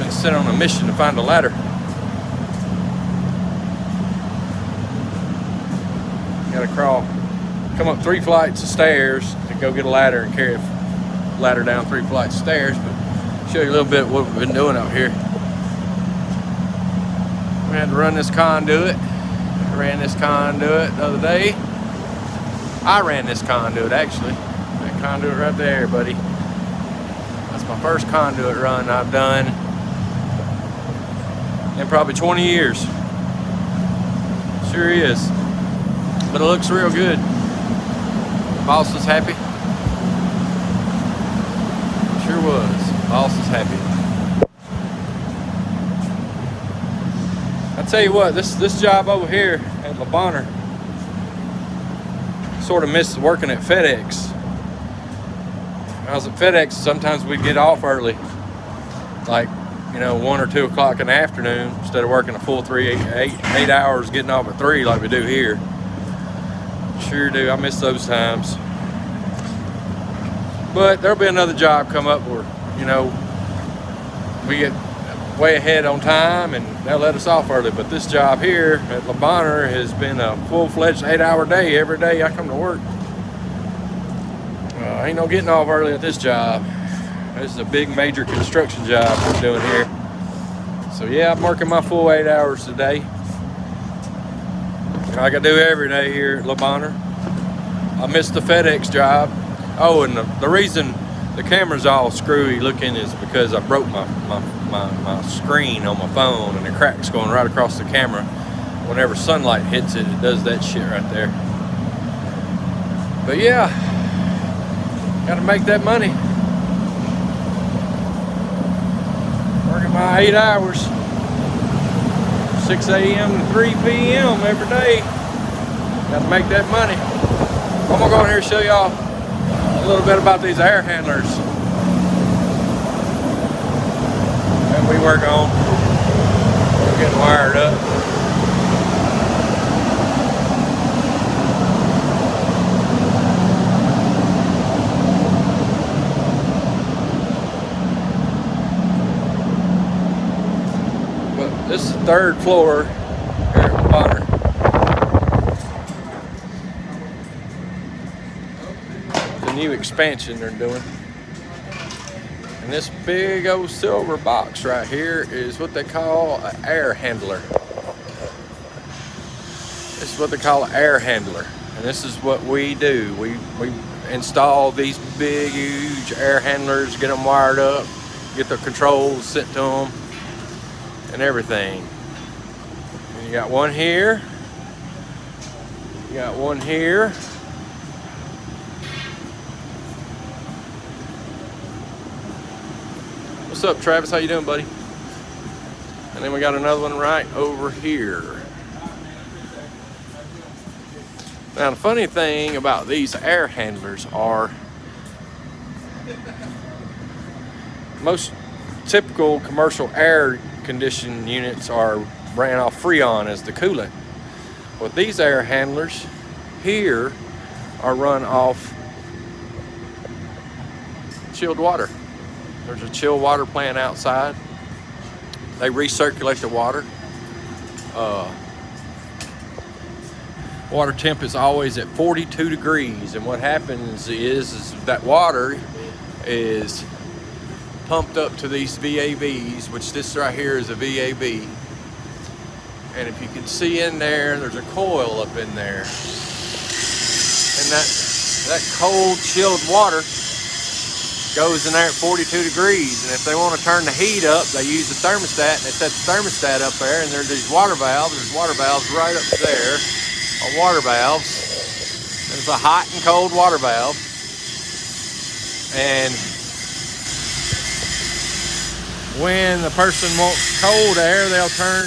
been sent on a mission to find a ladder. Gotta crawl, come up 3 flights of stairs to go get a ladder and carry a ladder down 3 flights of stairs. But show you a little bit what we've been doing out here. We had to run this conduit. I ran this conduit the other day. I ran this conduit actually. That conduit right there, buddy. That's my first conduit run I've done in probably 20 years. Sure is. But it looks real good. Boss is happy. Sure was. Boss is happy. I tell you what, this job over here at Le Bonheur, sort of missed working at FedEx. When I was at FedEx, sometimes we'd get off early, like 1 or 2 o'clock in the afternoon, instead of working a full 8 hours, getting off at 3 like we do here. Sure do. I miss those times. But there'll be another job come up where we get way ahead on time and they'll let us off early. But this job here at Le Bonheur has been a full-fledged 8-hour day every day I come to work. Ain't no getting off early at this job. This is a big major construction job we're doing here. So yeah, I'm working my full 8 hours a day, like I do every day here at Le Bonheur. I missed the FedEx job. Oh, and the reason the camera's all screwy looking is because I broke my screen on my phone, and the crack's going right across the camera. Whenever sunlight hits it, it does that shit right there. But yeah, gotta make that money. Working my 8 hours, 6 a.m. to 3 p.m. every day. Gotta make that money. I'm gonna go in here and show y'all a little bit about these air handlers that we work on. We're getting wired up. But this is the 3rd floor here at Le Bonheur. New expansion they're doing, and this big old silver box right here is what they call an air handler. This is what they call an air handler, and this is what we do. We install these big huge air handlers, get them wired up, get the controls sent to them and everything. And you got one here, you got one here. What's up, Travis? How you doing, buddy? And then we got another one right over here. Now, the funny thing about these air handlers are most typical commercial air conditioning units are ran off Freon as the coolant. Well, these air handlers here are run off chilled water. There's a chilled water plant outside. They recirculate the water. Water temp is always at 42 degrees, and what happens is that water is pumped up to these VAVs, which this right here is a VAV. And if you can see in there, there's a coil up in there. And that cold chilled water goes in there at 42 degrees, and if they want to turn the heat up, they use the thermostat, and they set the thermostat up there, and there's these water valves. There's water valves right up there, water valves. There's a hot and cold water valve, and when the person wants cold air, they'll turn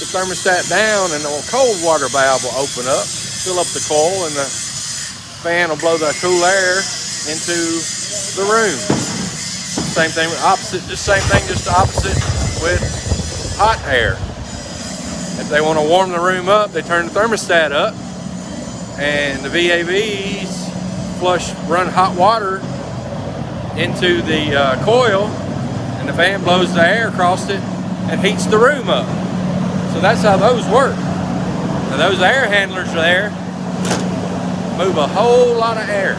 the thermostat down, and the cold water valve will open up, fill up the coil, and the fan will blow the cool air into the room. Same thing with opposite, just same thing, just the opposite with hot air. If they want to warm the room up, they turn the thermostat up, and the VAVs run hot water into the coil, and the fan blows the air across it and heats the room up. So that's how those work. Now those air handlers there move a whole lot of air,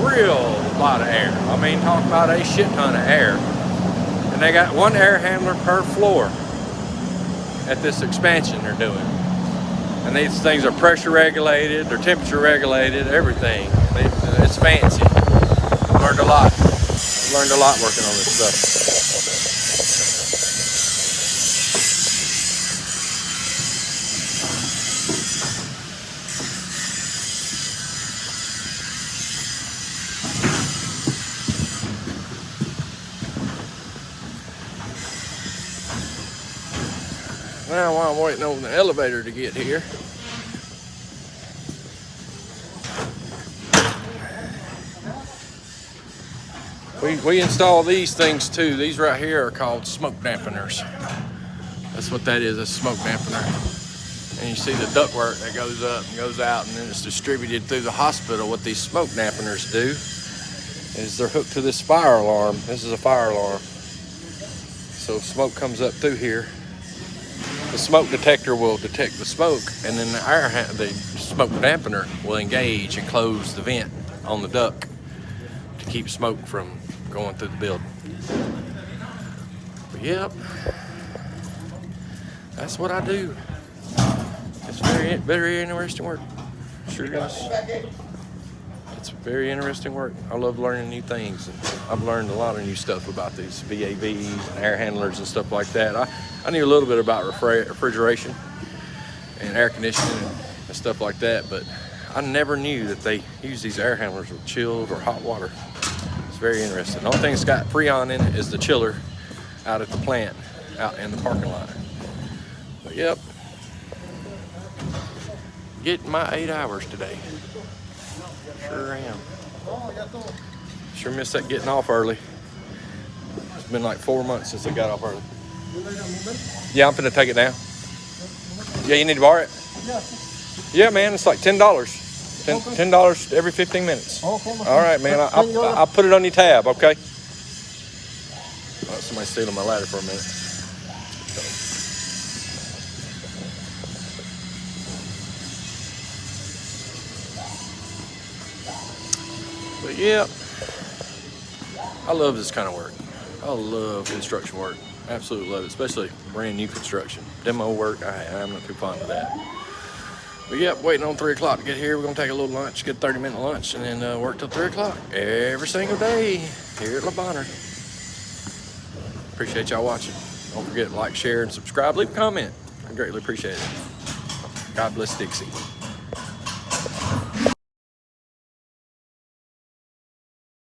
real lot of air. I mean, talking about a shit ton of air. And they got one air handler per floor at this expansion they're doing. And these things are pressure regulated, they're temperature regulated, everything. It's fancy. Learned a lot. Learned a lot working on this stuff. Now while I'm waiting on the elevator to get here, we install these things too. These right here are called smoke dampeners. That's what that is, a smoke dampener. And you see the ductwork that goes up and goes out, and then it's distributed through the hospital. What these smoke dampeners do is they're hooked to this fire alarm. This is a fire alarm. So if smoke comes up through here, the smoke detector will detect the smoke, and then the smoke dampener will engage and close the vent on the duct to keep smoke from going through the building. But yep, that's what I do. It's very interesting work. Sure is. It's very interesting work. I love learning new things. And I've learned a lot of new stuff about these VAVs and air handlers and stuff like that. I knew a little bit about refrigeration and air conditioning and stuff like that, but I never knew that they use these air handlers with chilled or hot water. It's very interesting. The only thing that's got Freon in it is the chiller out at the plant, out in the parking lot. But yep, getting my 8 hours today. Sure am. Sure missed that getting off early. It's been like 4 months since I got off early. Yeah, I'm finna take it down. Yeah, you need to borrow it? Yeah, man, it's like $10. $10 every 15 minutes. All right, man, I'll put it on your tab, okay? Oh, somebody's stealing my ladder for a minute. But yeah, I love this kind of work. I love construction work. Absolutely love it, especially brand new construction. Demo work, I'm not too fond of that. But yeah, waiting on 3 o'clock to get here. We're gonna take a little lunch, get a 30-minute lunch, and then work till 3 o'clock every single day here at Le Bonheur. Appreciate y'all watching. Don't forget to like, share, and subscribe. Leave a comment. I greatly appreciate it. God bless Dixie.